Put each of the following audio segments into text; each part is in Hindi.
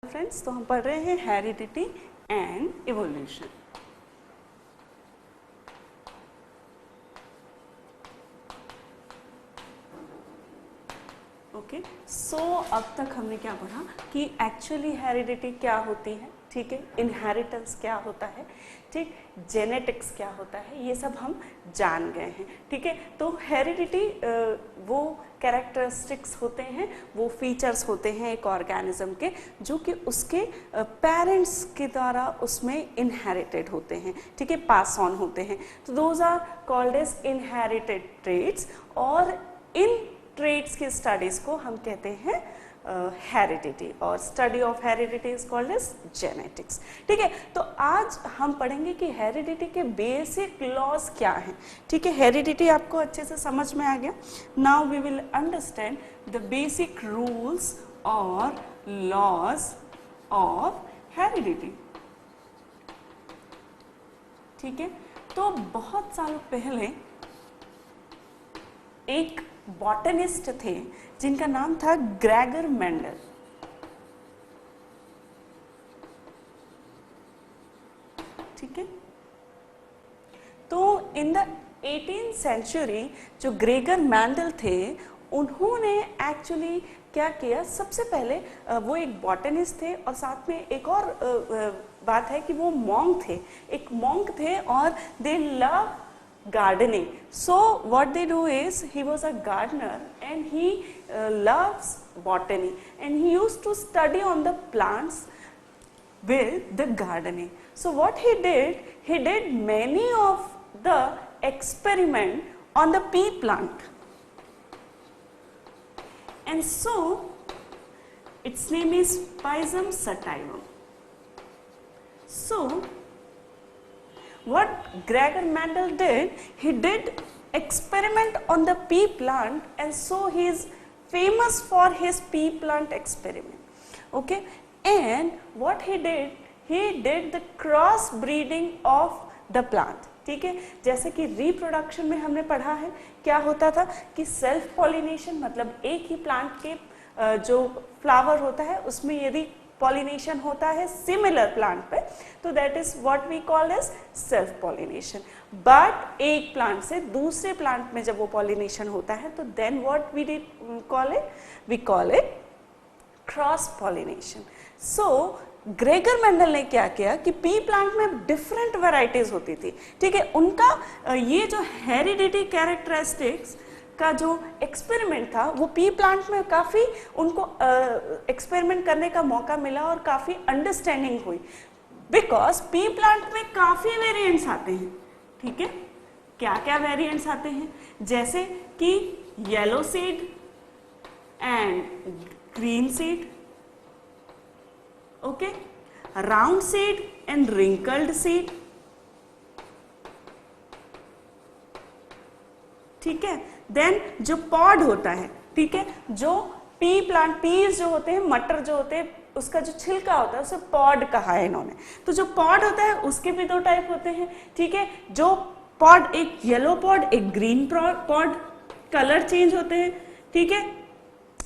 फ्रेंड्स, तो हम पढ़ रहे हैं हेरिडिटी एंड इवोल्यूशन। ओके, सो अब तक हमने क्या पढ़ा कि एक्चुअली हेरिडिटी क्या होती है, ठीक है, इनहेरिटेंस क्या होता है, ठीक, जेनेटिक्स क्या होता है, ये सब हम जान गए हैं, ठीक है। तो हेरिडिटी वो कैरेक्टरिस्टिक्स होते हैं, वो फीचर्स होते हैं एक ऑर्गेनिज्म के जो कि उसके पेरेंट्स के द्वारा उसमें इनहेरिटेड होते हैं, ठीक है, पास ऑन होते हैं। तो those are called as inherited traits, और इन ट्रेट्स की स्टडीज को हम कहते हैं हेरिडिटी, और study of heredity is called as genetics, ठीक है। तो आज हम पढ़ेंगे कि हेरिडिटी के बेसिक लॉज क्या हैं, ठीक है। हेरिडिटी आपको अच्छे से समझ में आ गया। Now we will understand the basic rules और लॉज ऑफ हेरिडिटी, ठीक है। तो बहुत सालों पहले एक बॉटनिस्ट थे जिनका नाम था ग्रेगर मेंडल, ठीक है। तो इन द 18th सेंचुरी जो ग्रेगर मेंडल थे, उन्होंने एक्चुअली क्या किया, सबसे पहले वो एक बॉटनिस्ट थे और साथ में एक और बात है कि वो मॉन्क थे, एक मॉन्क थे, और दे love gardening. So what they do is, he was a gardener and he loves botany, and he used to study on the plants with the gardening. So what he did many of the experiment on the pea plant, and so its name is Pisum sativum. So what Gregor Mendel did, he did experiment on the pea plant, and so he is famous for his pea plant experiment, okay. And what he did the cross breeding of the plant, ठीक है। जैसे कि रिप्रोडक्शन में हमने पढ़ा है क्या होता था कि सेल्फ पॉलिनेशन, मतलब एक ही प्लांट के जो फ्लावर होता है उसमें यदि पॉलिनेशन होता है सिमिलर प्लांट पे, तो that is what we call as self pollination. But एक प्लांट से दूसरे प्लांट में जब वो पॉलिनेशन होता है तो then what we call it cross pollination. So Gregor Mendel ने क्या किया कि पी प्लांट में डिफरेंट वैरायटीज होती थी, ठीक है। उनका ये जो हेरिडिटी कैरेक्टरिस्टिक्स का जो एक्सपेरिमेंट था वो पी प्लांट में काफ़ी उनको एक्सपेरिमेंट करने का मौका मिला और काफ़ी अंडरस्टैंडिंग हुई, बिकॉज पी प्लांट में काफ़ी वेरिएंट्स आते हैं, ठीक है। क्या क्या वेरिएंट्स आते हैं, जैसे कि yellow seed and green seed, okay, round seed and wrinkled seed, ठीक है। देन जो पॉड होता है, ठीक है, जो पी प्लांट, पीस जो होते हैं, मटर जो होते हैं, उसका जो छिलका होता है उसे पॉड कहा है इन्होंने। तो जो पॉड होता है उसके भी दो टाइप होते हैं, ठीक है। जो पॉड, एक येलो पॉड, एक ग्रीन पॉड, कलर चेंज होते हैं, ठीक है।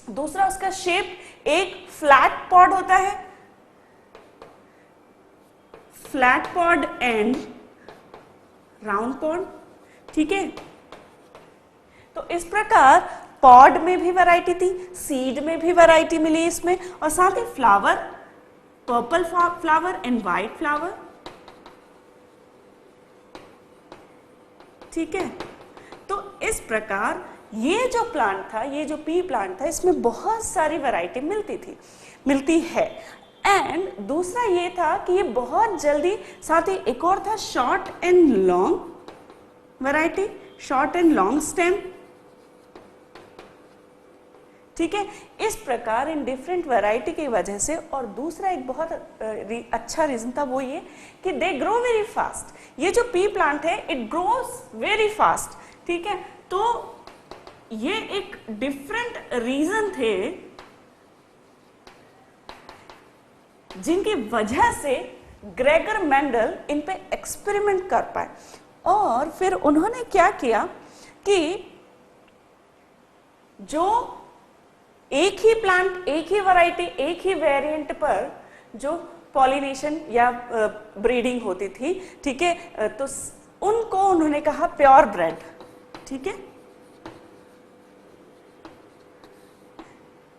दूसरा उसका शेप, एक फ्लैट पॉड होता है, flat pod and round pod, ठीक है। तो इस प्रकार पॉड में भी वैरायटी थी, सीड में भी वैरायटी मिली इसमें, और साथ ही flower, purple flower and white flower, ठीक है। तो इस प्रकार ये जो प्लांट था, ये जो पी प्लांट था, इसमें बहुत सारी वैरायटी मिलती है। एंड दूसरा ये था कि ये बहुत जल्दी, साथ ही एक और था short and long variety, short and long stem, ठीक है। इस प्रकार इन डिफरेंट वैरायटी की वजह से, और दूसरा एक बहुत अच्छा रीजन था वो ये कि दे ग्रो वेरी फास्ट। ये जो पी प्लांट है इट ग्रोज वेरी फास्ट, ठीक है। तो ये एक डिफरेंट रीजन थे जिनकी वजह से ग्रेगर मेंडल इन पे एक्सपेरिमेंट कर पाए, और फिर उन्होंने क्या किया कि जो एक ही प्लांट, एक ही वैरायटी, एक ही वेरिएंट पर जो पॉलिनेशन या ब्रीडिंग होती थी, ठीक है, तो उनको उन्होंने कहा प्योर ब्रेड, ठीक है।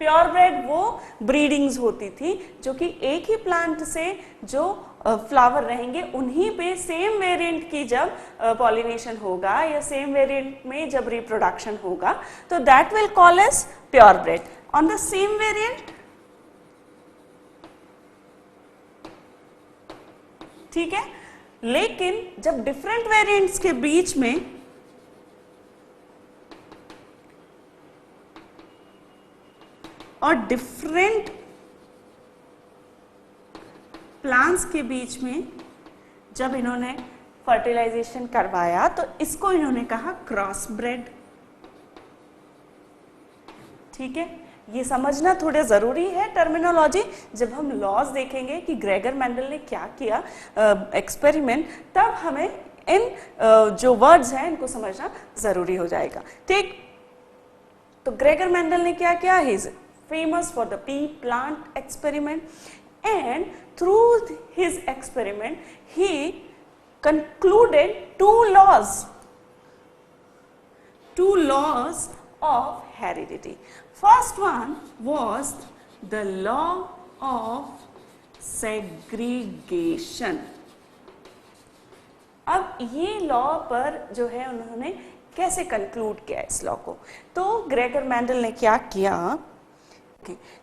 प्योर ब्रेड वो ब्रीडिंग्स होती थी जो कि एक ही प्लांट से जो फ्लावर रहेंगे उन्हीं पे सेम वेरिएंट की जब पॉलिनेशन होगा या सेम वेरिएंट में जब रिप्रोडक्शन होगा तो that will call as pure bred on the same variant, ठीक है। लेकिन जब डिफरेंट वेरिएंट्स के बीच में और डिफरेंट प्लांट्स के बीच में जब इन्होंने फर्टिलाइजेशन करवाया तो इसको इन्होंने कहा क्रॉस ब्रेड, ठीक है। ये समझना थोड़ा जरूरी है टर्मिनोलॉजी। जब हम लॉज देखेंगे कि ग्रेगर मेंडल ने क्या किया एक्सपेरिमेंट, तब हमें इन जो वर्ड्स हैं इनको समझना जरूरी हो जाएगा, ठीक। तो ग्रेगर मेंडल ने क्या किया, he is famous for the pea plant experiment, and through his experiment he concluded two laws of heredity. First one was the law of segregation. अब ये लॉ पर जो है उन्होंने कैसे कंक्लूड किया इस लॉ को, तो ग्रेगर मेंडल ने क्या किया,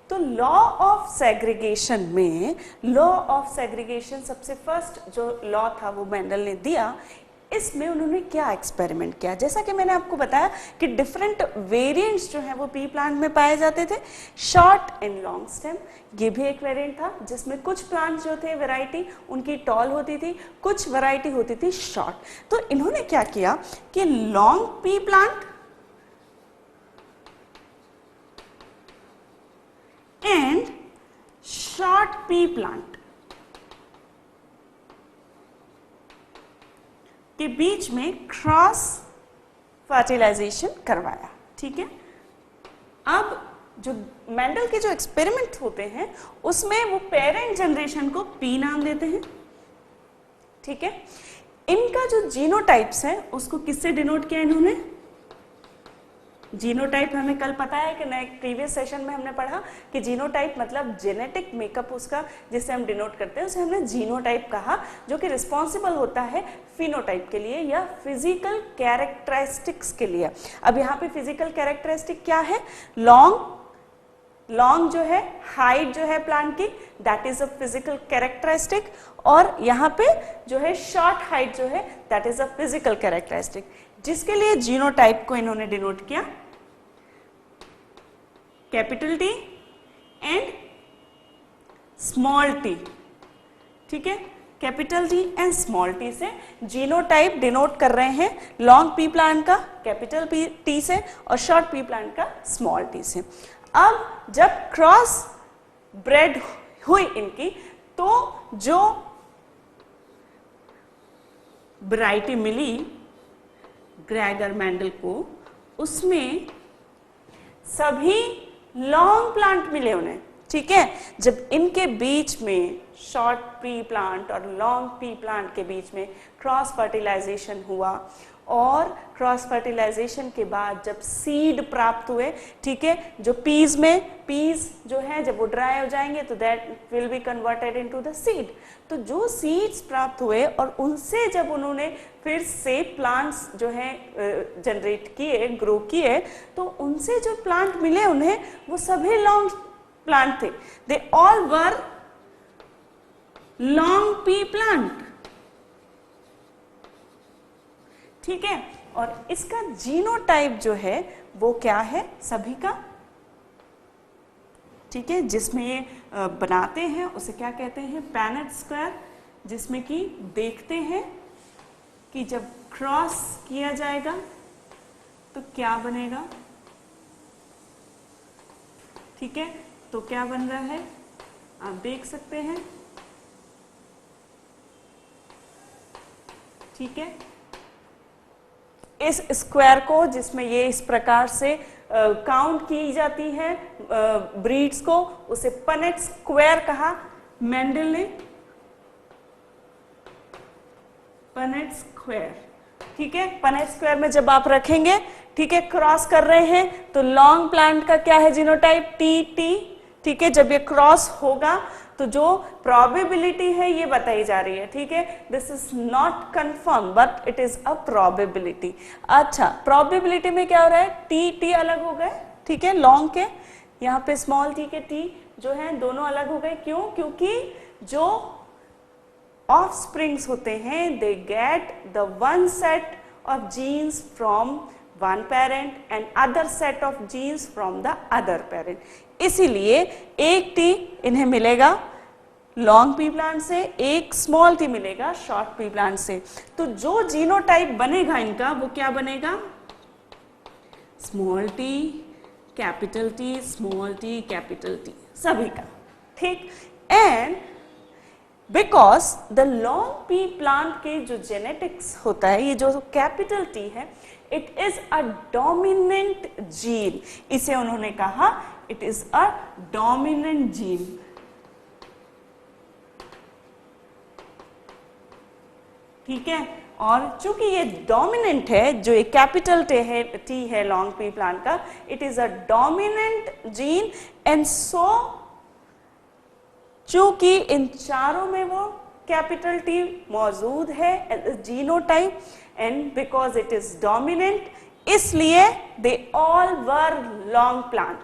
तो लॉ ऑफ सेग्रीगेशन में, लॉ ऑफ सेग्रीगेशन सबसे फर्स्ट जो लॉ था वो मेंडल ने दिया। इसमें उन्होंने क्या एक्सपेरिमेंट किया, जैसा कि मैंने आपको बताया कि डिफरेंट वेरिएंट्स जो हैं वो पी प्लांट में पाए जाते थे, शॉर्ट एंड लॉन्ग स्टेम, ये भी एक वेरिएंट था जिसमें कुछ प्लांट जो थे वैरायटी उनकी टॉल होती थी, कुछ वैरायटी होती थी शॉर्ट। तो इन्होंने क्या किया कि long pea plant and short P plant के बीच में क्रॉस फर्टिलाइजेशन करवाया, ठीक है। अब जो मेंडल के जो एक्सपेरिमेंट होते हैं उसमें वो पेरेंट जनरेशन को पी नाम देते हैं, ठीक है। इनका जो जीनोटाइप्स है उसको किससे डिनोट किया इन्होंने, जीनोटाइप हमें कल पता है कि नए प्रीवियस सेशन में हमने पढ़ा कि जीनोटाइप मतलब जेनेटिक मेकअप उसका जिससे हम डिनोट करते हैं उसे हमने जीनोटाइप कहा, जो कि रिस्पॉन्सिबल होता है फिनोटाइप के लिए या फिजिकल कैरेक्टरिस्टिक्स के लिए। अब यहाँ पे फिजिकल कैरेक्टरिस्टिक क्या है, लॉन्ग जो है हाइट जो है प्लांट की that is a physical characteristic, और यहाँ पे जो है शॉर्ट हाइट जो है that is a physical characteristic, जिसके लिए जीनोटाइप को इन्होंने डिनोट किया capital T and small T, ठीक है। Capital T and small T से जीनोटाइप डिनोट कर रहे हैं लॉन्ग पी प्लांट का कैपिटल टी से और शॉर्ट पी प्लांट का स्मॉल टी से। अब जब क्रॉस ब्रेड हुई इनकी तो जो वैरायटी मिली ग्रेगर मेंडल को उसमें सभी लॉन्ग प्लांट मिले उन्हें, ठीक है। जब इनके बीच में शॉर्ट पी प्लांट और लॉन्ग पी प्लांट के बीच में क्रॉस फर्टिलाइजेशन हुआ और क्रॉस फर्टिलाइजेशन के बाद जब सीड प्राप्त हुए, ठीक है, जो पीज जो है जब वो ड्राई हो जाएंगे तो that will be converted into the seed. तो जो सीड्स प्राप्त हुए और उनसे जब उन्होंने फिर से प्लांट्स जो है जनरेट किए, ग्रो किए, तो उनसे जो प्लांट मिले उन्हें वो सभी लॉन्ग प्लांट थे, दे all were long pea plant, ठीक है। और इसका जीनोटाइप जो है वो क्या है सभी का, ठीक है, जिसमें ये बनाते हैं उसे क्या कहते हैं पैनेट स्क्वायर, जिसमें कि देखते हैं कि जब क्रॉस किया जाएगा तो क्या बनेगा, ठीक है। तो क्या बन रहा है आप देख सकते हैं, ठीक है। इस स्क्वायर को जिसमें ये इस प्रकार से काउंट की जाती है ब्रीड्स को, उसे पनेट स्क्वायर कहा, मेंडल ने पनेट स्क्वायर, ठीक है, पनेट स्क्वायर में जब आप रखेंगे, ठीक है, क्रॉस कर रहे हैं तो लॉन्ग प्लांट का क्या है जीनोटाइप टी टी, ठीक है, जब ये क्रॉस होगा तो जो प्रोबेबिलिटी है ये बताई जा रही है, ठीक है, this is not confirm but it is a probability. अच्छा, प्रोबेबिलिटी में क्या हो रहा है, टी टी अलग हो गए, ठीक है, लॉन्ग के, यहाँ पे स्मॉल टी के टी जो है दोनों अलग हो गए, क्यों, क्योंकि जो ऑफस्प्रिंग्स होते हैं they get the one set of genes from one parent and other set of genes from the other parent, इसीलिए एक टी इन्हें मिलेगा लॉन्ग पी प्लांट से, एक स्मॉल टी मिलेगा शॉर्ट पी प्लांट से। तो जो जीनोटाइप बनेगा इनका वो क्या बनेगा, small T capital T, small T capital T, सभी का, ठीक। And because the long pea plant के जो जेनेटिक्स होता है, ये जो कैपिटल टी है, it is a dominant gene, इसे उन्होंने कहा it is a dominant gene, ठीक है। और चूंकि ये डोमिनेंट है, जो ये कैपिटल टी है लॉन्ग पी प्लांट का, it is a dominant gene and so चूंकि इन चारों में वो कैपिटल टी मौजूद है genotype and because it is dominant, इसलिए they all were long plant,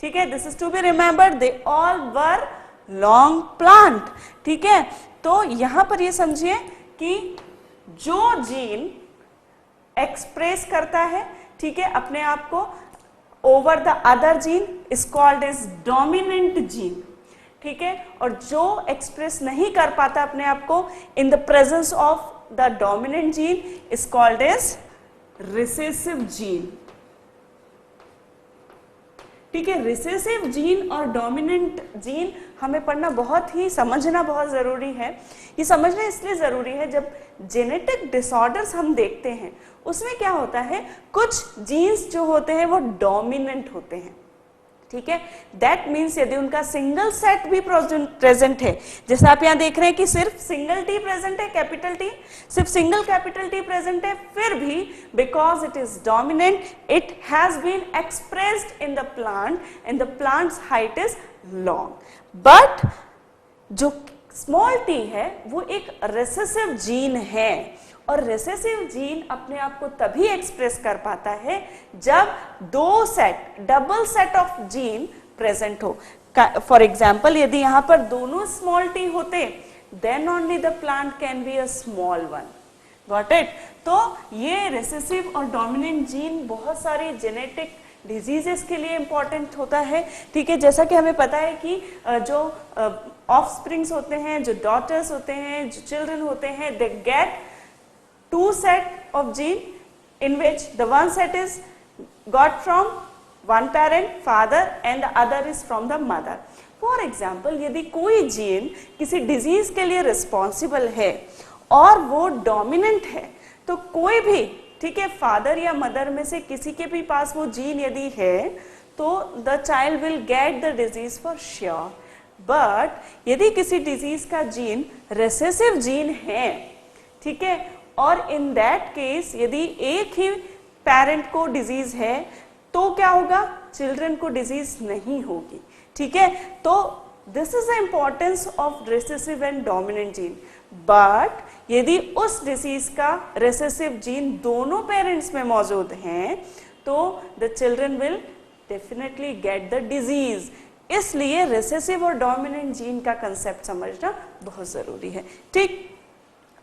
ठीक है, this is to be remembered, they all were long plant, ठीक है। तो यहां पर ये समझिए कि जो जीन एक्सप्रेस करता है, ठीक है, अपने आप को over the other gene is called as dominant gene, ठीक है, और जो एक्सप्रेस नहीं कर पाता अपने आप को in the presence of the dominant gene is called as recessive gene, ठीक है। रिसेसिव जीन और डोमिनेंट जीन हमें पढ़ना बहुत ही, समझना बहुत जरूरी है। ये समझना इसलिए जरूरी है, जब जेनेटिक डिसऑर्डर्स हम देखते हैं उसमें क्या होता है, कुछ जीन्स जो होते हैं वो डोमिनेंट होते हैं, ठीक है, दैट मीन्स यदि उनका सिंगल सेट भी प्रेजेंट है, जैसे आप यहां देख रहे हैं कि सिर्फ सिंगल टी प्रेजेंट है, कैपिटल टी, सिर्फ सिंगल कैपिटल टी प्रेजेंट है, फिर भी because it is dominant it has been expressed in the plant and the plant's height is long. But जो स्मॉल टी है वो एक रिसेसिव जीन है, और रिसेसिव जीन अपने आप को तभी एक्सप्रेस कर पाता है जब दो set, double set of gene present हो। फॉर एग्जाम्पल, यदि यहां पर दोनों स्मॉल टी होते, then only the plant can be a small one, got it. तो ये रिसेसिव और डोमिनेंट जीन बहुत सारी जेनेटिक डिजीजेस के लिए इंपॉर्टेंट होता है, ठीक है। जैसा कि हमें पता है कि जो ऑफस्प्रिंग्स होते हैं, जो डॉटर्स होते हैं, जो चिल्ड्रन होते हैं, they gate two set of gene in which the one set is got from one parent, father, and the other is from the mother. For example, यदि कोई जीन किसी डिजीज के लिए रिस्पॉन्सिबल है और वो डोमिनेंट है, तो कोई भी, ठीक है, फादर या मदर में से किसी के भी पास वो जीन यदि है तो the child will get the disease for sure. But यदि किसी डिजीज का जीन रिसेसिव जीन है, ठीक है, और इन दैट केस यदि एक ही पेरेंट को डिजीज है तो क्या होगा, चिल्ड्रन को डिजीज नहीं होगी, ठीक है। तो this is the importance of recessive and dominant gene. But यदि उस डिजीज का रिसेसिव जीन दोनों पेरेंट्स में मौजूद हैं तो the children will definitely get the disease, इसलिए रिसेसिव और डोमिनेंट जीन का कंसेप्ट समझना बहुत जरूरी है, ठीक।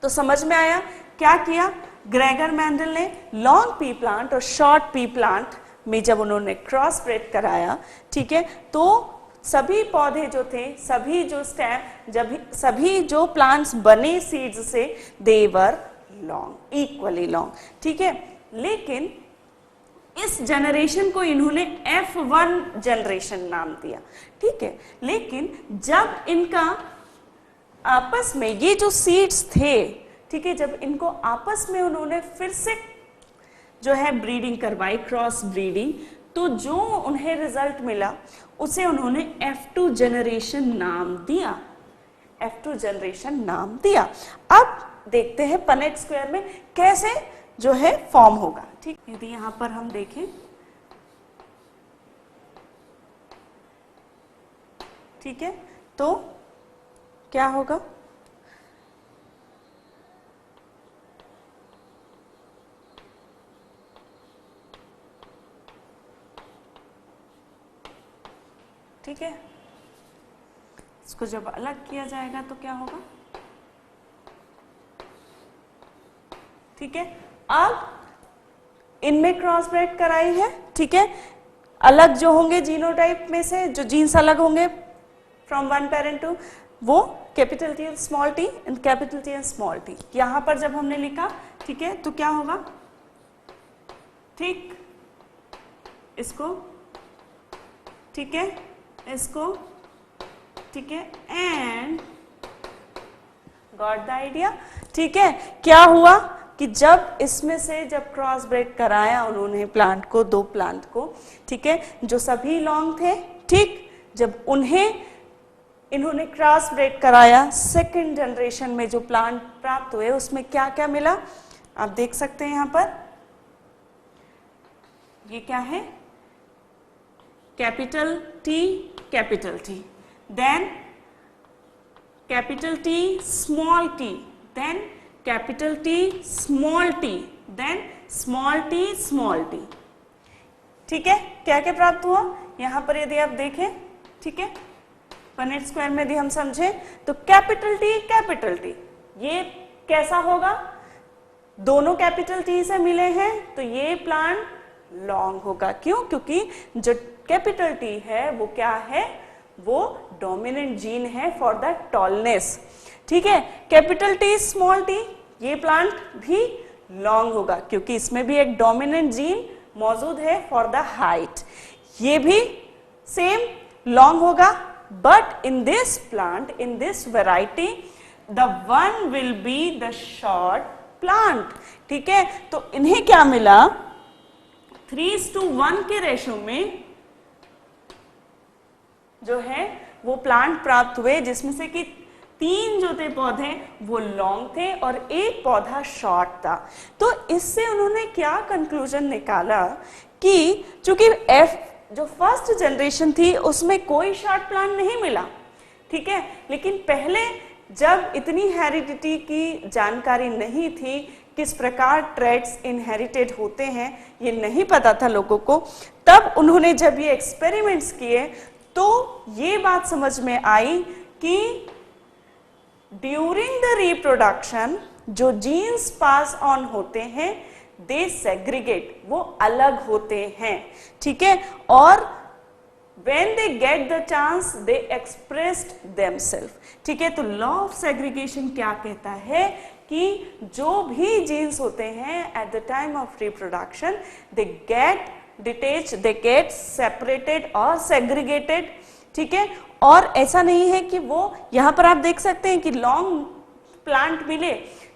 तो समझ में आया क्या किया ग्रेगर मेंडल ने लॉन्ग पी प्लांट और शॉर्ट पी प्लांट में जब उन्होंने क्रॉस ब्रेड कराया, ठीक है, तो सभी पौधे जो थे, सभी जो स्टेम, जब सभी जो प्लांट्स बने सीड्स से, दे वर लॉन्ग, इक्वली लॉन्ग, ठीक है। लेकिन इस जनरेशन को इन्होंने F1 जनरेशन नाम दिया, ठीक है। लेकिन जब इनका आपस में ये जो सीड्स थे, ठीक है, जब इनको आपस में उन्होंने फिर से जो है ब्रीडिंग करवाई, क्रॉस ब्रीडिंग, तो जो उन्हें रिजल्ट मिला उसे उन्होंने F2 जनरेशन नाम दिया, F2 जनरेशन नाम दिया। अब देखते हैं पनेट स्क्वायर में कैसे जो है फॉर्म होगा। ठीक, यदि यहां पर हम देखें, ठीक है, तो क्या होगा, ठीक है, इसको जब अलग किया जाएगा तो क्या होगा, ठीक है। अब इनमें क्रॉस ब्रेड कराई है, ठीक है, अलग जो होंगे जीनोटाइप में से, जो जीन्स अलग होंगे फ्रॉम वन पेरेंट टू, वो capital T and small T and capital T and small T. यहां पर जब हमने लिखा, ठीक है, तो क्या होगा, ठीक, इसको, ठीक है, इसको, ठीक है, एंड गॉट द आइडिया। ठीक है, क्या हुआ कि जब इसमें से जब क्रॉस ब्रेड कराया उन्होंने प्लांट को, दो प्लांट को, ठीक है, जो सभी लॉन्ग थे, ठीक, जब उन्हें इन्होंने क्रॉस ब्रेड कराया, सेकंड जनरेशन में जो प्लांट प्राप्त हुए उसमें क्या क्या मिला, आप देख सकते हैं यहां पर, ये क्या है, capital T, then capital T small T, then capital T small T, then small T. ठीक है, क्या क्या प्राप्त हुआ यहां पर यदि आप देखें, ठीक है, पनेट स्क्वायर में यदि हम समझें तो कैपिटल टी, ये कैसा होगा, दोनों कैपिटल टी से मिले हैं तो ये प्लांट लॉन्ग होगा। क्यों? क्योंकि जो कैपिटल टी है वो क्या है, वो डोमिनेंट जीन है फॉर द टॉलनेस। ठीक है, कैपिटल टी स्मॉल टी, ये प्लांट भी लॉन्ग होगा क्योंकि इसमें भी एक डोमिनेंट जीन मौजूद है फॉर द हाइट, ये भी सेम लॉन्ग होगा। But in this plant, in this variety, the one will be the short plant. ठीक है, तो इन्हें क्या मिला, 3:1 के रेशो में जो है वो प्लांट प्राप्त हुए, जिसमें से कि 3 जो थे पौधे वो लॉन्ग थे और एक पौधा शॉर्ट था। तो इससे उन्होंने क्या कंक्लूजन निकाला कि चूंकि एफ जो फर्स्ट जनरेशन थी उसमें कोई शॉर्ट प्लांट नहीं मिला, ठीक है, लेकिन पहले जब इतनी हेरिडिटी की जानकारी नहीं थी, किस प्रकार ट्रेड्स इनहेरिटेड होते हैं ये नहीं पता था लोगों को, तब उन्होंने जब ये एक्सपेरिमेंट्स किए तो ये बात समझ में आई कि ड्यूरिंग द रिप्रोडक्शन जो जीन्स पास ऑन होते हैं दे सेग्रीगेट, वो अलग होते हैं। ठीक है, और when they get the chance they expressed themselves। ठीक है, तो लॉ ऑफ सेग्रीगेशन क्या कहता है कि जो भी जीन्स होते हैं at the time of reproduction they get detached, they get separated और segregated। ठीक है, और ऐसा नहीं है कि वो, यहां पर आप देख सकते हैं कि लॉन्ग प्लांट मिले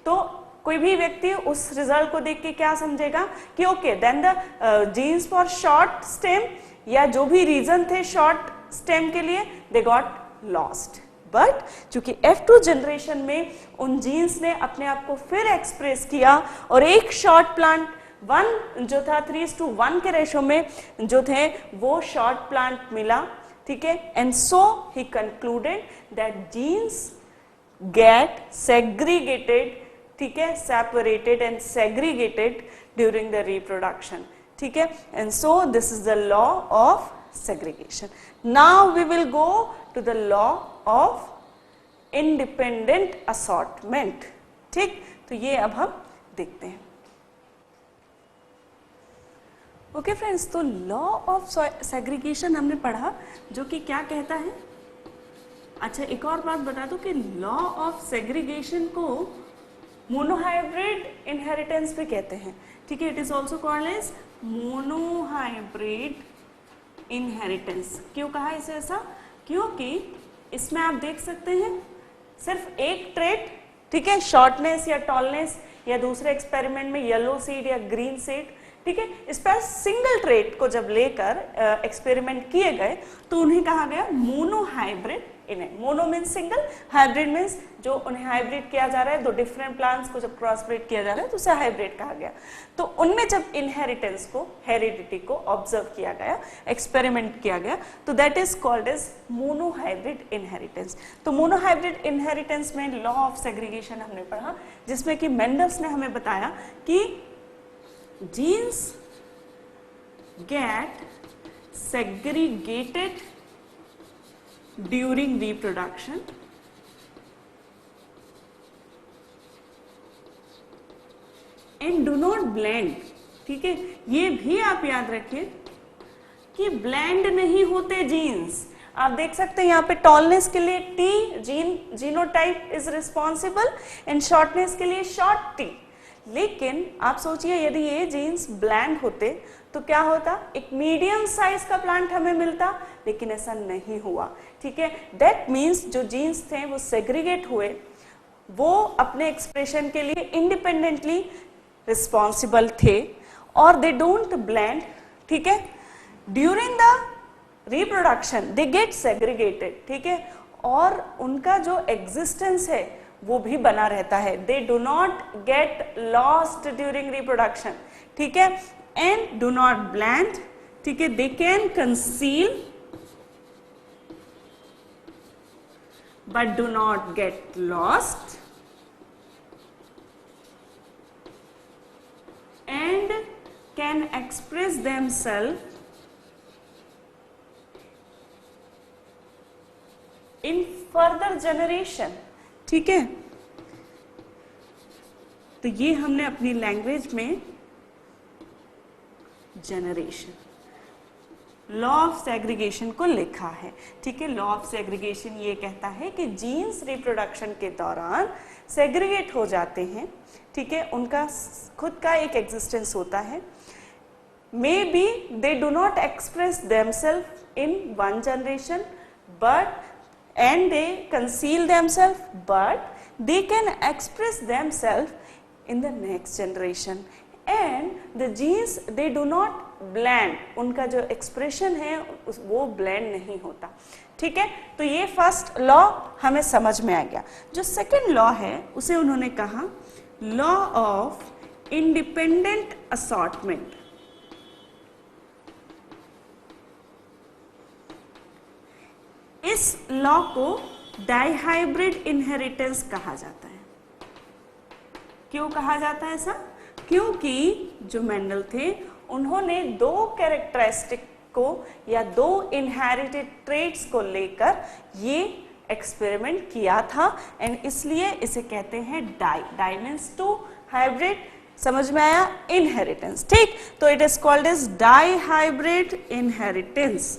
तो कोई भी व्यक्ति उस रिजल्ट को देख के क्या समझेगा कि okay then the genes for short stem, या जो भी रीजन थे शॉर्ट स्टेम के लिए, दे गॉट लॉस्ट। बट चूंकि F2 जनरेशन में उन जीन्स ने अपने आप को फिर एक्सप्रेस किया और एक शॉर्ट प्लांट, वन जो था 3:1 के रेशो में जो थे वो शॉर्ट प्लांट मिला। ठीक है, and so he concluded that genes get segregated, ठीक है, separated and segregated during the reproduction. ठीक है, and so this is the law of segregation. Now we will go to the law of independent assortment. ठीक, तो ये अब हम देखते हैं। ओके फ्रेंड्स, तो लॉ ऑफ सेग्रीगेशन हमने पढ़ा जो कि क्या कहता है। अच्छा, एक और बात बता दूं कि लॉ ऑफ सेग्रीगेशन को मोनोहाइब्रिड इनहेरिटेंस भी कहते हैं। ठीक है, it is also called as monohybrid inheritance. क्यों कहा इसे ऐसा? क्योंकि इसमें आप देख सकते हैं सिर्फ एक ट्रेट, ठीक है, शॉर्टनेस या टॉलनेस, या दूसरे एक्सपेरिमेंट में येलो सीड या ग्रीन सीड, ठीक है, इस पर सिंगल ट्रेट को जब लेकर एक्सपेरिमेंट किए गए तो उन्हें कहा गया monohybrid mono means single, hybrid means जो उन्हें हाइब्रिड किया जा रहा है, दो डिफरेंट प्लांट्स को जब क्रॉस ब्रीड किया जा रहा है तो उसे हाइब्रिड कहा गया। तो उनमें जब इनहेरिटेंस को, हेरिडिटी को ऑब्जर्व किया गया, एक्सपेरिमेंट किया गया, तो that is called as monohybrid inheritance. तो मोनोहाइब्रिड इनहेरिटेंस में लॉ ऑफ सेग्रीगेशन हमने पढ़ा, जिसमें कि मेंडल्स ने हमें बताया कि genes get segregated during reproduction and do not blend। ठीक है, ये भी आप याद रखिए कि ब्लेंड नहीं होते जीन्स। आप देख सकते हैं यहाँ पे टॉलनेस के लिए T genotype is responsible and shortness के लिए शॉर्ट टी। लेकिन आप सोचिए यदि ये जीन्स ब्लैंड होते तो क्या होता, एक मीडियम साइज का प्लांट हमें मिलता, लेकिन ऐसा नहीं हुआ। ठीक है, दैट मीन्स जो जीन्स थे वो सेग्रीगेट हुए, वो अपने एक्सप्रेशन के लिए इंडिपेंडेंटली रिस्पॉन्सिबल थे और दे डोंट ब्लेंड। ठीक है, during the reproduction they get segregated. ठीक है, और उनका जो एग्जिस्टेंस है वो भी बना रहता है, they do not get lost during reproduction. ठीक है, एंड डू नॉट ब्लेंड। ठीक है, they can conceal but do not get lost and can express themselves in further generation. ठीक है, तो ये हमने अपनी लैंग्वेज में जनरेशन, लॉ ऑफ सेग्रीगेशन को लिखा है। ठीक है, लॉ ऑफ सेग्रीगेशन ये कहता है कि जीन्स रिप्रोडक्शन के दौरान सेग्रीगेट हो जाते हैं। ठीक है, उनका खुद का एक एग्जिस्टेंस होता है। Maybe they do not express themselves in one generation but and they conceal themselves, but they can express themselves in the next generation and the genes they do not blend, उनका जो expression है वो blend नहीं होता। ठीक है, तो ये फर्स्ट लॉ हमें समझ में आ गया। जो सेकंड लॉ है उसे उन्होंने कहा लॉ ऑफ इंडिपेंडेंट असॉर्टमेंट। इस लॉ को डाइहाइब्रिड इनहेरिटेंस कहा जाता है। क्यों कहा जाता है ऐसा? क्योंकि जो मेंडल थे उन्होंने दो कैरेक्टरिस्टिक को या दो इनहेरिटेड ट्रेट्स को लेकर ये एक्सपेरिमेंट किया था एंड इसलिए इसे कहते हैं डाई मीन्स टू, हाइब्रिड समझ में आया, इनहेरिटेंस। ठीक, तो it is called as dihybrid inheritance.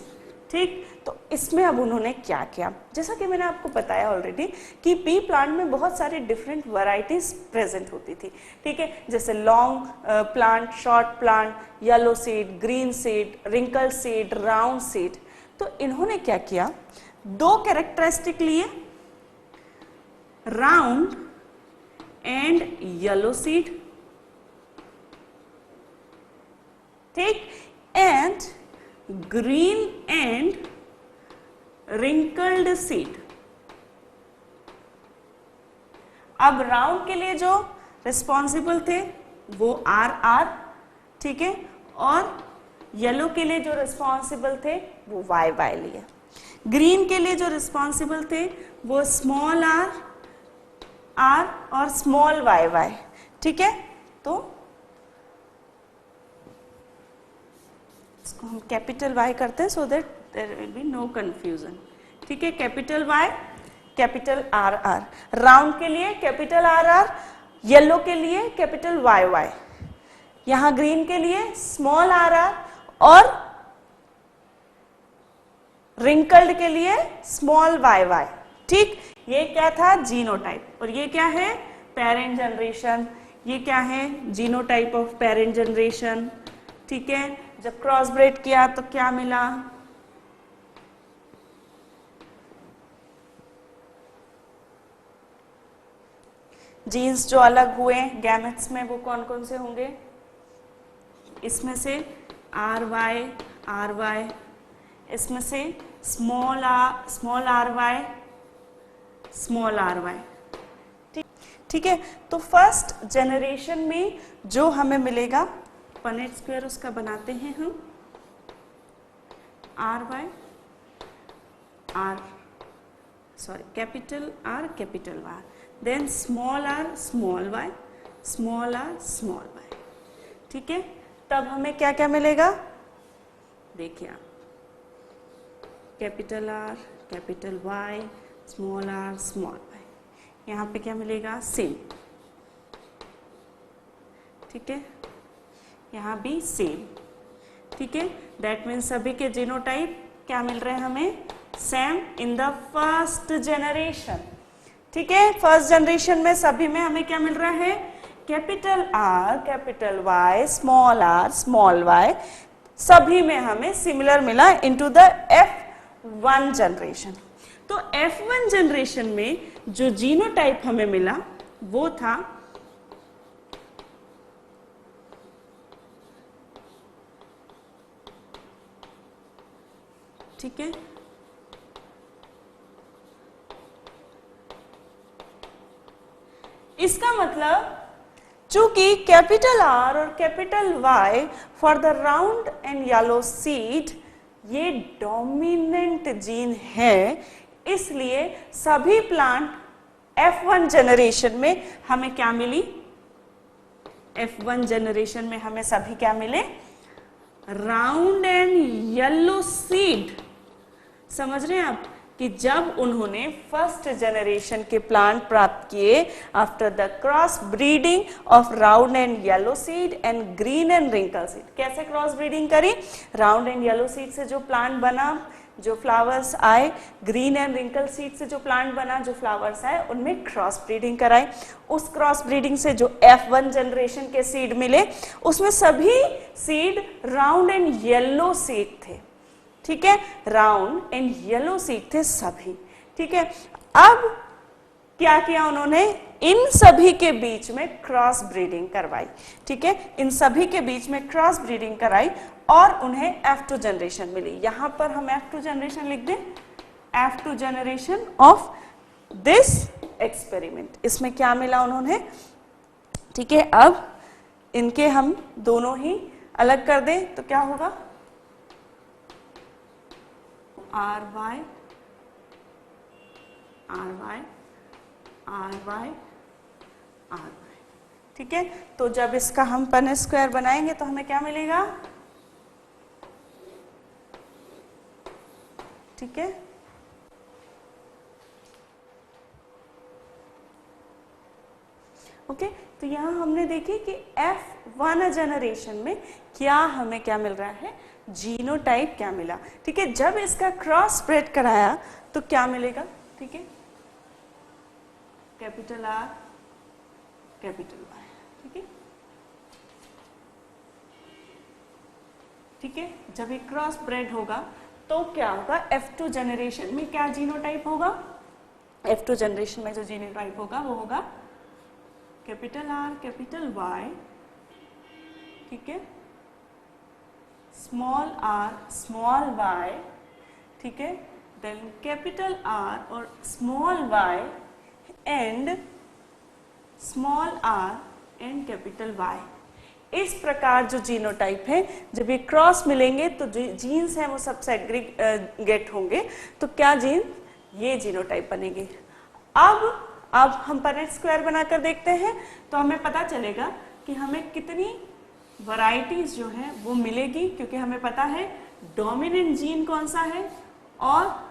ठीक, तो इसमें अब उन्होंने क्या किया, जैसा कि मैंने आपको बताया ऑलरेडी कि पी प्लांट में बहुत सारी डिफरेंट वैरायटीज प्रेजेंट होती थी। ठीक है, जैसे long plant, short plant, yellow seed, green seed, wrinkle seed, round seed. तो इन्होंने क्या किया, दो कैरेक्टरिस्टिक लिए, राउंड एंड येलो सीड। ठीक, and green and wrinkled seed. अब राउंड के लिए जो रिस्पॉन्सिबल थे वो आर, ठीक है, और येलो के लिए जो रिस्पॉन्सिबल थे वो वाई लिए। ग्रीन के लिए जो रिस्पॉन्सिबल थे वो स्मॉल आर और स्मॉल वाई। ठीक है, तो इसको हम कैपिटल वाई करते हैं so that there will be no confusion. ठीक है, capital Y, capital R. Round के लिए कैपिटल आर, येलो के लिए कैपिटल वाई, यहां ग्रीन के लिए स्मॉल आर और रिंकल्ड के लिए स्मॉल वाई। ठीक, ये क्या था, जीनोटाइप, और ये क्या है, पेरेंट जनरेशन। ये क्या है, जीनोटाइप ऑफ पेरेंट जनरेशन। ठीक है, जब क्रॉस ब्रेड किया तो क्या मिला, जीन्स जो अलग हुए गैमेट्स में वो कौन कौन से होंगे, इसमें से आर वाई, इसमें से small R Y, small R Y. ठीक है, तो फर्स्ट जनरेशन में जो हमें मिलेगा पनेट स्क्वायर उसका बनाते हैं हम, R Y R, sorry capital R capital Y, then small R small Y, small R small Y. ठीक है, तब हमें क्या क्या मिलेगा, देखिए आप, capital R capital Y small R small Y, यहाँ पे क्या मिलेगा, सेम। ठीक है, यहाँ भी सेम। ठीक है, दैट मीन्स सभी के जीनोटाइप क्या मिल रहे हैं हमें, same in the first generation. ठीक है, फर्स्ट जनरेशन में सभी में हमें क्या मिल रहा है, capital R capital Y small R small Y, सभी में हमें सिमिलर मिला इनटू द F1 जनरेशन। तो F1 जनरेशन में जो जीनोटाइप हमें मिला वो था ठीक है, इसका मतलब चूंकि कैपिटल आर और capital Y for the round and yellow seed ये डोमिनेंट जीन है, इसलिए सभी प्लांट F1 जनरेशन में हमें क्या मिली, F1 जनरेशन में हमें सभी क्या मिले, राउंड एंड येलो सीड। समझ रहे हैं आप कि जब उन्होंने फर्स्ट जनरेशन के प्लांट प्राप्त किए after the cross breeding of round and yellow seed and green and wrinkle seed, कैसे क्रॉस ब्रीडिंग करी, राउंड एंड येलो सीड से जो प्लांट बना, जो फ्लावर्स आए, ग्रीन एंड रिंकल सीड से जो प्लांट बना, जो फ्लावर्स आए, उनमें क्रॉस ब्रीडिंग कराई। उस क्रॉस ब्रीडिंग से जो F1 जनरेशन के सीड मिले उसमें सभी seed round and yellow seed थे। ठीक है, राउंड एंड येलो सीड थे सभी। ठीक है, अब क्या किया उन्होंने, इन सभी के बीच में क्रॉस ब्रीडिंग करवाई। ठीक है, इन सभी के बीच में क्रॉस ब्रीडिंग कराई और उन्हें F2 जनरेशन मिली। यहां पर हम F2 जनरेशन लिख दें, F2 generation of this experiment. इसमें क्या मिला उन्होंने, ठीक है, अब इनके हम दोनों ही अलग कर दें तो क्या होगा, R Y R Y R Y R Y. ठीक है, तो जब इसका हम पनेट स्क्वायर बनाएंगे तो हमें क्या मिलेगा, ठीक है, ओके। तो यहां हमने देखी कि F1 जनरेशन में क्या हमें क्या मिल रहा है, जीनोटाइप क्या मिला। ठीक है, जब इसका क्रॉस स्प्रेड कराया तो क्या मिलेगा, ठीक है, कैपिटल आर कैपिटल वाई। ठीक है, ठीक है, जब ये क्रॉस ब्रेड होगा तो क्या होगा, F2 जनरेशन में क्या जीनोटाइप होगा, F2 जनरेशन में जो जीनोटाइप होगा वो होगा कैपिटल आर कैपिटल वाई, ठीक है, स्मॉल आर स्मॉल वाई, ठीक है, देन कैपिटल आर और small Y and small R and capital Y. इस प्रकार जो जीनोटाइप है, जब ये क्रॉस मिलेंगे तो जो जीन्स हैं वो सब सेग्रीगेट होंगे, तो क्या जीन, ये जीनोटाइप बनेंगे। अब हम पनेट स्क्वायर बनाकर देखते हैं तो हमें पता चलेगा कि हमें कितनी वैरायटीज जो है वो मिलेगी, क्योंकि हमें पता है डोमिनेंट जीन कौन सा है और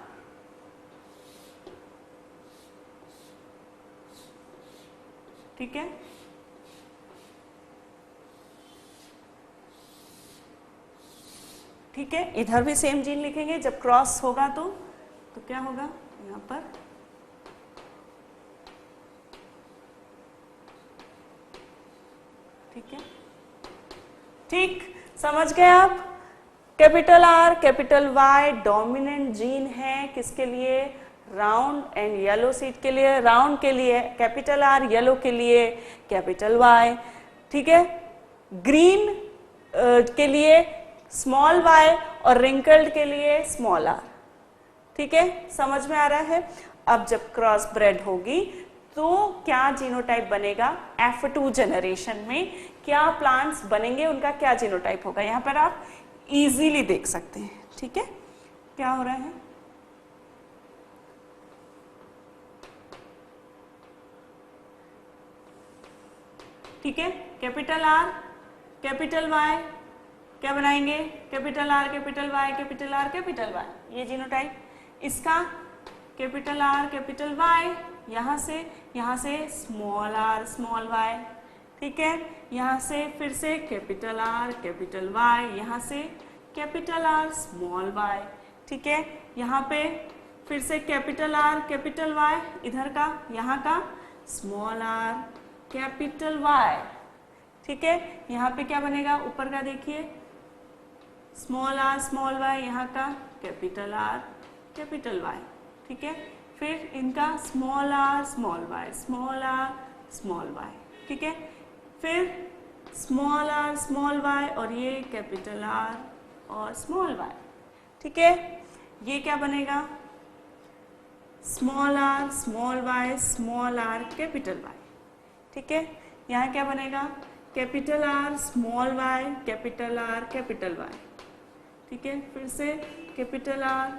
ठीक है, ठीक है, इधर भी सेम जीन लिखेंगे, जब क्रॉस होगा तो क्या होगा यहां पर, ठीक है, ठीक, समझ गए आप। Capital R capital Y dominant gene है किसके लिए, राउंड एंड येलो सीड के लिए, राउंड के लिए कैपिटल आर, येलो के लिए कैपिटल वाई। ठीक है, ग्रीन के लिए स्मॉल वाई और रिंकल्ड के लिए स्मॉल आर। ठीक है, समझ में आ रहा है। अब जब क्रॉस ब्रेड होगी तो क्या जीनोटाइप बनेगा, F2 जनरेशन में क्या प्लांट्स बनेंगे, उनका क्या जीनोटाइप होगा, यहां पर आप इजीली देख सकते हैं। ठीक है, क्या हो रहा है, ठीक है, कैपिटल आर कैपिटल वाई, क्या बनाएंगे, capital R capital Y capital R capital Y, ये जीनोटाइप। इसका कैपिटल आर कैपिटल वाई, यहाँ से स्मॉल आर स्मॉल वाई। ठीक है, यहाँ से फिर से कैपिटल आर कैपिटल वाई, यहाँ से कैपिटल आर स्मॉल वाई। ठीक है, यहाँ पे फिर से कैपिटल आर कैपिटल वाई, इधर का यहाँ का स्मॉल आर कैपिटल वाई। ठीक है, यहाँ पे क्या बनेगा, ऊपर का देखिए स्मॉल आर स्मॉल वाई, यहाँ का कैपिटल आर कैपिटल वाई। ठीक है, फिर इनका small R small Y small R small Y. ठीक है, फिर स्मॉल आर स्मॉल वाई और ये कैपिटल आर और स्मॉल वाई। ठीक है, ये क्या बनेगा, small R small Y small R capital Y. ठीक है, यहाँ क्या बनेगा, capital R small Y capital R capital Y. ठीक है, फिर से capital R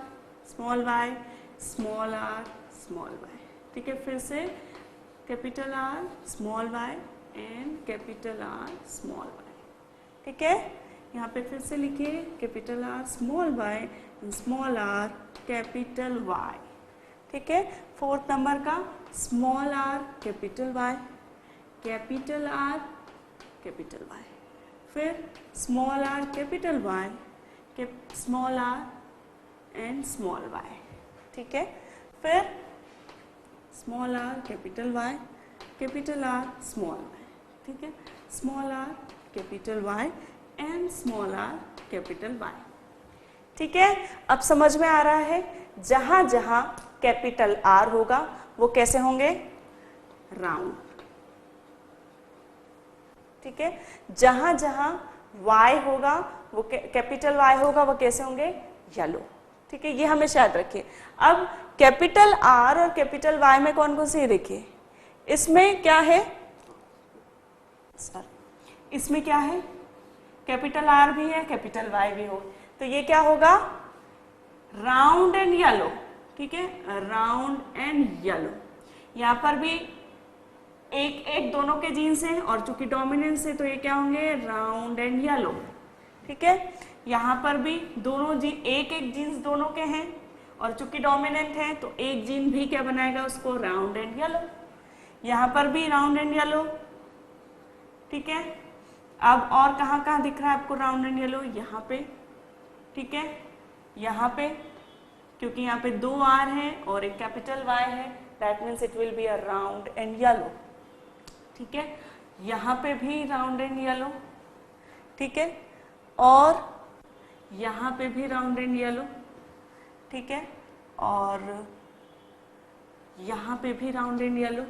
small Y small R small Y. ठीक है, फिर से capital R small Y and capital R small Y. ठीक है, यहाँ पे फिर से लिखिए capital R small Y and small R capital Y. ठीक है, फोर्थ नंबर का small R capital Y capital R capital Y, फिर small R capital Y small R and small Y. ठीक है, फिर small R capital Y capital R small Y. ठीक है, small R capital Y and small R capital Y. ठीक है, अब समझ में आ रहा है, जहां जहां कैपिटल आर होगा वो कैसे होंगे, राउंड। ठीक है, जहां जहां वाई होगा वो कैपिटल वाई होगा वो कैसे होंगे, येलो। ठीक है, ये हमेशा याद रखिए। अब कैपिटल आर और कैपिटल वाई में कौन कौन से, देखिए इसमें क्या है सर, इसमें क्या है, कैपिटल आर भी है कैपिटल वाई भी हो, तो ये क्या होगा, राउंड एंड येलो। ठीक है, राउंड एंड येलो। यहाँ पर भी एक एक दोनों के जीन्स हैं और चूंकि डोमिनेंस है तो ये क्या होंगे, राउंड एंड येलो। ठीक है, यहाँ पर भी दोनों जीन एक एक जीन्स दोनों के हैं और चूंकि डोमिनेंट है तो एक जीन भी क्या बनाएगा उसको, राउंड एंड येलो। यहाँ पर भी राउंड एंड येलो। ठीक है, अब और कहाँ कहाँ दिख रहा है आपको राउंड एंड येलो, यहाँ पे। ठीक है, यहाँ पे क्योंकि यहाँ पे दो आर है और एक कैपिटल वाई है, that means it will be a round and yellow. ठीक है, यहाँ पे भी राउंड एंड येलो। ठीक है, और यहाँ पे भी राउंड एंड येलो। ठीक है, और यहाँ पे भी राउंड एंड येलो।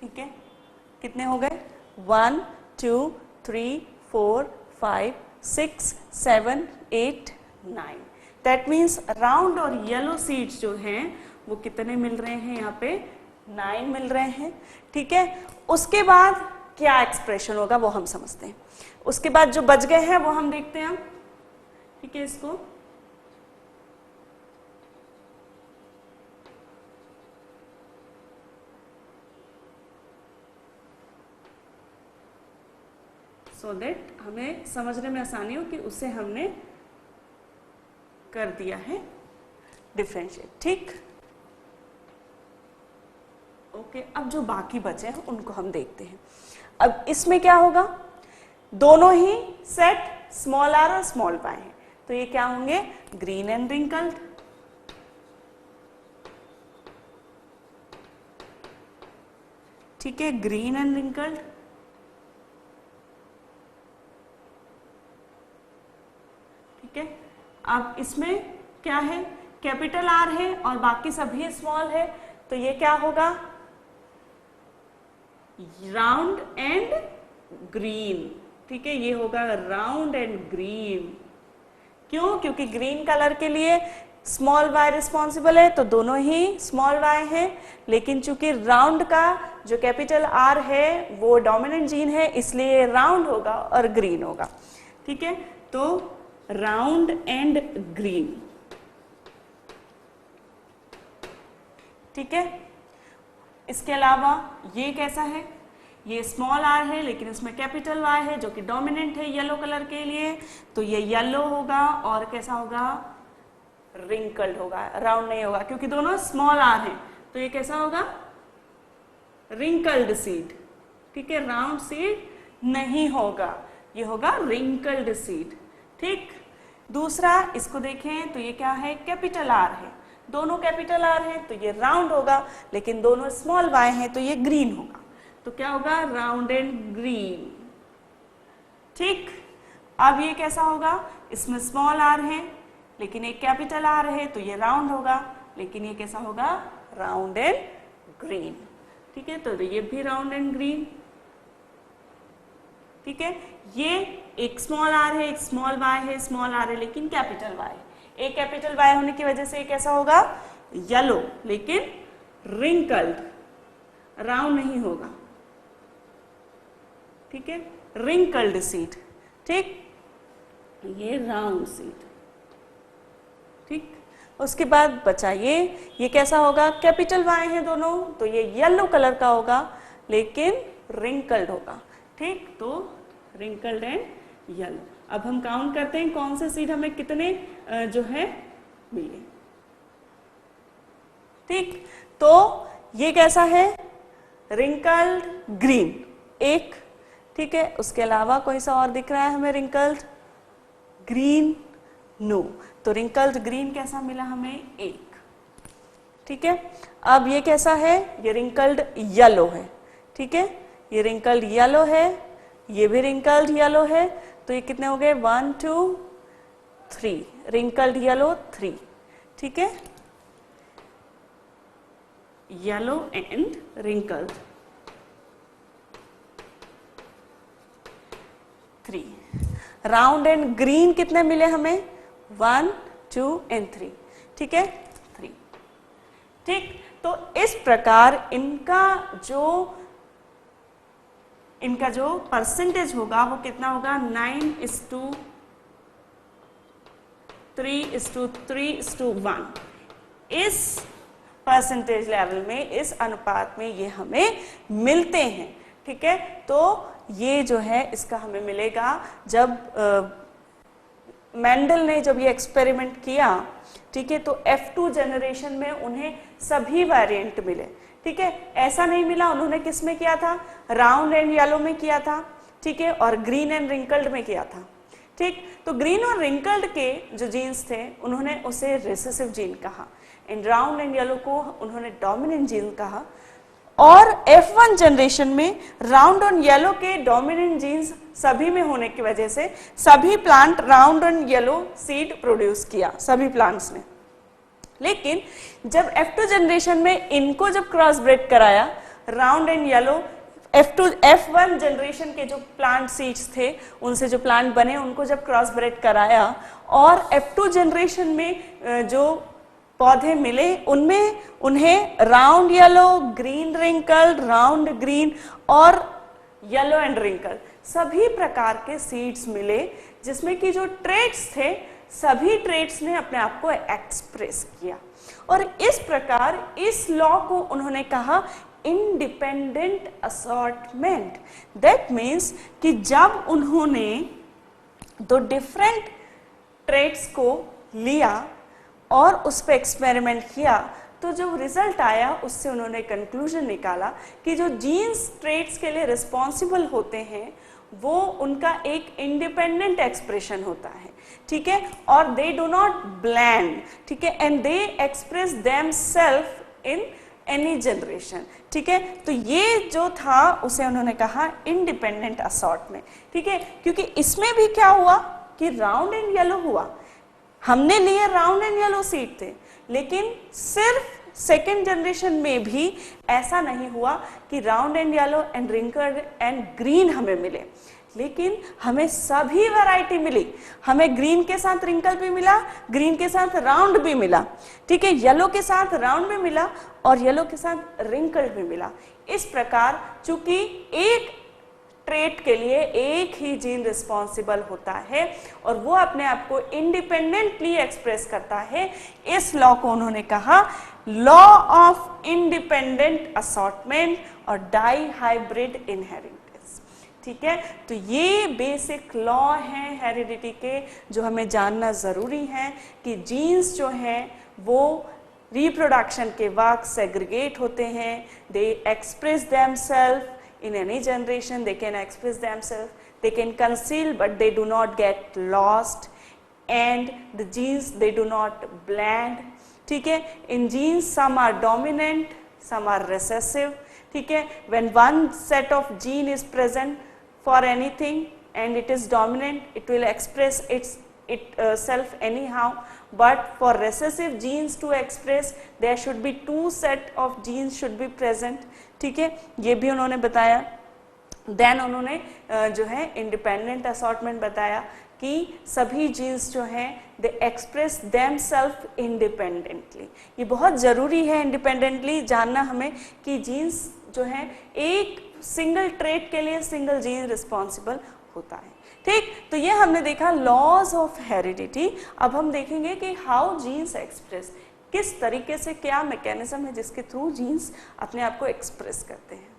ठीक है, कितने हो गए, 1 2 3 4 5 6 7 8 9। दैट मीन्स राउंड और येलो सीड्स जो हैं वो कितने मिल रहे हैं, यहाँ पे 9 मिल रहे हैं। ठीक है, उसके बाद क्या एक्सप्रेशन होगा वो हम समझते हैं, उसके बाद जो बच गए हैं वो हम देखते हैं। ठीक है, इसको सो दैट हमें समझने में आसानी हो कि उसे हमने कर दिया है डिफरेंशिएट। ठीक, ओके, अब जो बाकी बचे हैं उनको हम देखते हैं। अब इसमें क्या होगा, दोनों ही सेट स्मॉल आर और स्मॉल वाई है, तो ये क्या होंगे, ग्रीन एंड रिंकल्ड। ठीक है, ग्रीन एंड रिंकल्ड। ठीक है, अब इसमें क्या है, कैपिटल आर है और बाकी सभी स्मॉल है, तो ये क्या होगा, राउंड एंड ग्रीन। ठीक है, ये होगा राउंड एंड ग्रीन। क्यों? क्योंकि ग्रीन कलर के लिए स्मॉल y रिस्पॉन्सिबल है, तो दोनों ही स्मॉल y हैं, लेकिन चूंकि राउंड का जो कैपिटल R है वो डोमिनेंट जीन है, इसलिए राउंड होगा और ग्रीन होगा। ठीक है, तो राउंड एंड ग्रीन। ठीक है, इसके अलावा ये कैसा है? ये स्मॉल r है लेकिन इसमें कैपिटल Y है जो कि डोमिनेंट है येलो कलर के लिए, तो ये येलो होगा और कैसा होगा? रिंकल्ड होगा, राउंड नहीं होगा, क्योंकि दोनों स्मॉल r हैं, तो ये कैसा होगा? Wrinkled seed. ठीक है, राउंड सीड नहीं होगा, ये होगा रिंकल्ड सीड। ठीक, दूसरा इसको देखें तो ये क्या है? कैपिटल R है, दोनों कैपिटल R है तो ये राउंड होगा, लेकिन दोनों स्मॉल y है तो ये ग्रीन होगा, तो क्या होगा? Round and green. ठीक, अब ये कैसा होगा? इसमें स्मॉल r है लेकिन एक कैपिटल R है तो ये राउंड होगा, लेकिन ये कैसा होगा? Round and green. ठीक है, तो ये भी राउंड एंड ग्रीन। ठीक है, ये एक स्मॉल r है, एक स्मॉल y है, स्मॉल r है लेकिन कैपिटल Y। एक कैपिटल Y होने की वजह से ये कैसा होगा? येलो लेकिन रिंकल्ड, राउंड नहीं होगा। ठीक है, रिंकल्ड सीड। ठीक, ये राउंड सीड। ठीक, उसके बाद बचा ये कैसा होगा? कैपिटल Y है दोनों, तो ये येलो कलर का होगा लेकिन रिंकल्ड होगा। ठीक, तो रिंकल्ड एंड येलो। अब हम काउंट करते हैं कौन से सीड हमें कितने जो है मिले। ठीक, तो ये कैसा है? रिंकल्ड ग्रीन एक। ठीक है, उसके अलावा कोई सा और दिख रहा है हमें रिंकल्ड ग्रीन? नो, तो रिंकल्ड ग्रीन कैसा मिला हमें? एक। ठीक है, अब ये कैसा है? ये रिंकल्ड येलो है। ठीक है, ये रिंकल्ड येलो है, ये भी रिंकल्ड येलो है, तो ये कितने हो गए? 1 2 3, रिंकल्ड येलो 3। ठीक है, yellow and wrinkled 3। Round and green कितने मिले हमें? 1 2 एंड 3। ठीक है, 3। ठीक, तो इस प्रकार इनका जो परसेंटेज होगा वो कितना होगा? 9:3:3:1। इस परसेंटेज लेवल में, इस अनुपात में ये हमें मिलते हैं। ठीक है, तो ये जो है इसका हमें मिलेगा जब मेंडल ने जब ये एक्सपेरिमेंट किया। ठीक है, तो F2 जनरेशन में उन्हें सभी वेरिएंट मिले। ठीक है, ऐसा नहीं मिला उन्होंने किस में किया था? राउंड एंड येलो में किया था। ठीक है, और ग्रीन एंड रिंकल्ड में किया था। ठीक, तो ग्रीन और रिंकल्ड के जो जीन्स थे उन्होंने उसे रिसेसिव जीन कहा, एंड राउंड एंड येलो को उन्होंने डोमिनेंट जीन कहा। और F1 जनरेशन में राउंड और येलो के डोमिनेंट जीन्स सभी में होने की वजह से सभी प्लांट राउंड और येलो सीड प्रोड्यूस किया, सभी प्लांट्स ने। लेकिन जब F2 जनरेशन में इनको जब क्रॉस ब्रेड कराया, round and yellow, F1 generation के जो प्लांट सीड्स थे उनसे जो प्लांट बने उनको जब क्रॉस ब्रेड कराया, और F2 जनरेशन में जो पौधे मिले उनमें उन्हें round yellow, green wrinkle, round green और येलो एंड रिंकल सभी प्रकार के सीड्स मिले, जिसमें कि जो ट्रेट्स थे सभी ट्रेट्स ने अपने आप को एक्सप्रेस किया। और इस प्रकार इस लॉ को उन्होंने कहा इंडिपेंडेंट असॉर्टमेंट। दैट मीन्स कि जब उन्होंने दो डिफरेंट ट्रेट्स को लिया और उस पर एक्सपेरिमेंट किया, तो जो रिजल्ट आया उससे उन्होंने कंक्लूजन निकाला कि जो जीन्स ट्रेट्स के लिए रिस्पॉन्सिबल होते हैं वो उनका एक इंडिपेंडेंट एक्सप्रेशन होता है। ठीक है, और दे डू नॉट ब्लेंड। ठीक है, and they express themselves in any generation. ठीक है, तो ये जो था उसे उन्होंने कहा इंडिपेंडेंट असॉर्टमेंट। ठीक है, क्योंकि इसमें भी क्या हुआ कि राउंड एंड येलो हुआ, हमने लिए राउंड एंड येलो सीड थे, लेकिन सिर्फ सेकेंड जनरेशन में भी ऐसा नहीं हुआ कि round and yellow and wrinkled and green हमें मिले। लेकिन हमें सभी वैरायटी मिली, हमें ग्रीन के साथ रिंकल भी मिला, ग्रीन के साथ राउंड भी मिला, ठीक है, येलो के साथ राउंड भी मिला और येलो के साथ रिंकल भी मिला। इस प्रकार चूंकि एक ट्रेट के लिए एक ही जीन रिस्पॉन्सिबल होता है और वो अपने आप को इंडिपेंडेंटली एक्सप्रेस करता है, इस लॉ को उन्होंने कहा लॉ ऑफ इंडिपेंडेंट असॉर्टमेंट और डाई हाइब्रिड इनहेरिटेंस। ठीक है, तो ये बेसिक लॉ हैं हेरिडिटी के जो हमें जानना जरूरी है कि जीन्स जो हैं वो रिप्रोडक्शन के वक्त सेग्रीगेट होते हैं, they express themselves in any generation, they can express themselves, they can conceal but they do not get lost, and the genes they do not blend। ठीक है, in genes some are dominant, some are recessive। ठीक है, when one set of gene is present for anything and it is dominant, it will express itself anyhow, but for recessive genes to express there should be two set of genes should be present। ठीक है, ये भी उन्होंने बताया। देन उन्होंने जो है इंडिपेंडेंट असॉर्टमेंट बताया कि सभी जीन्स जो हैं दे एक्सप्रेस देमसेल्फ इंडिपेंडेंटली। ये बहुत ज़रूरी है इंडिपेंडेंटली जानना हमें कि जीन्स जो हैं एक सिंगल ट्रेट के लिए सिंगल जीन रिस्पॉन्सिबल होता है। ठीक, तो ये हमने देखा लॉज ऑफ हेरिडिटी। अब हम देखेंगे कि हाउ जीन्स एक्सप्रेस, किस तरीके से क्या मैकेनिज्म है जिसके थ्रू जीन्स अपने आप को एक्सप्रेस करते हैं।